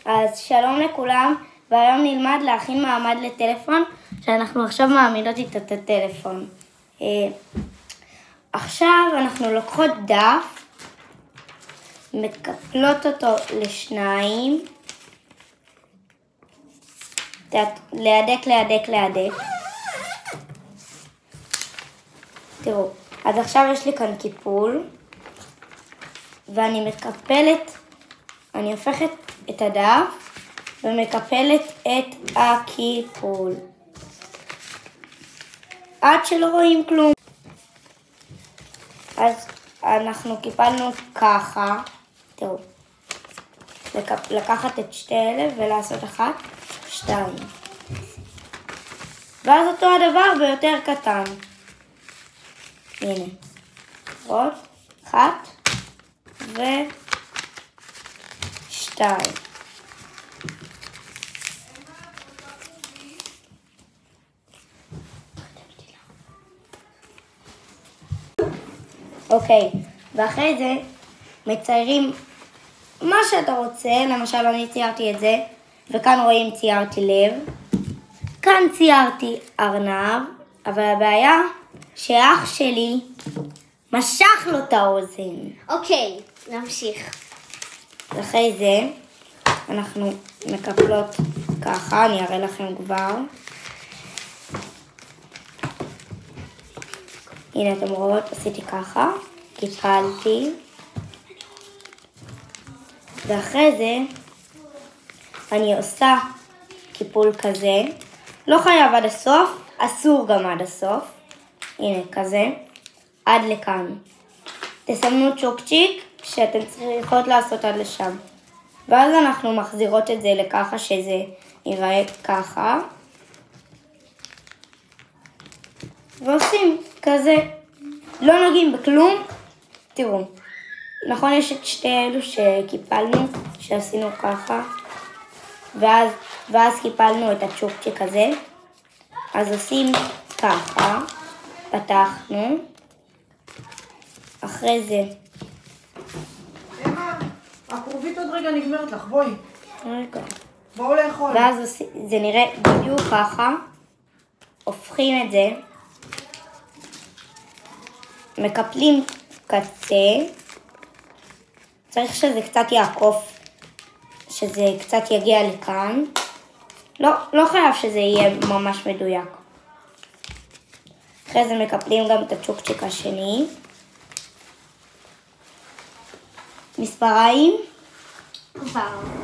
אז שלום לכולם, והיום נלמד להכין מעמד לטלפון, שאנחנו עכשיו מעמידות איתו את הטלפון. עכשיו אנחנו לוקחות דף, מקפלות אותו לשניים, להדק. תראו, אז עכשיו יש לי כאן קיפול, ואני מקפלת, אני הופכת את הדף ומקפלת את הקיפול עד שלא רואים כלום. אז אנחנו קיפלנו ככה, תראו, לקחת את שתי אלה ולעשות 1, 2, ואז אותו הדבר ביותר קטן. הנה, עוד 1 ו2. אוקיי, ואחרי זה מציירים מה שאתה רוצה. למשל אני ציירתי את זה, וכאן רואים ציירתי לב, כאן ציירתי ארנב, אבל הבעיה שאח שלי משך לו את האוזן. אוקיי, נמשיך. אחרי זה אנחנו מקפלות ככה, אני אראה לכם כבר. הנה אתם רואות, עשיתי ככה, קיפלתי, ואחרי זה אני עושה קיפול כזה, לא חייב עד הסוף, אסור גם עד הסוף, הנה כזה, עד לכאן. תסמנו צ'ופצ'יק שאתם צריכות לעשות עד לשם, ואז אנחנו מחזירות את זה לככה שזה ייראה ככה, ועושים כזה, לא נוגעים בכלום. תראו, נכון, יש את שתי אלו שקיפלנו, שעשינו ככה, ואז קיפלנו את הצ'ופצ'יק הזה, אז עושים ככה, פתחנו, אחרי זה הכרובית עוד רגע נגמרת לך, בואי. רגע. בואו לאכול. ואז זה נראה בדיוק ככה, הופכים את זה, מקפלים קצה, צריך שזה קצת יעקוף, שזה קצת יגיע לכאן, לא חייב שזה יהיה ממש מדויק. אחרי זה מקפלים גם את הצ'ופצ'יק השני, מספריים כבר.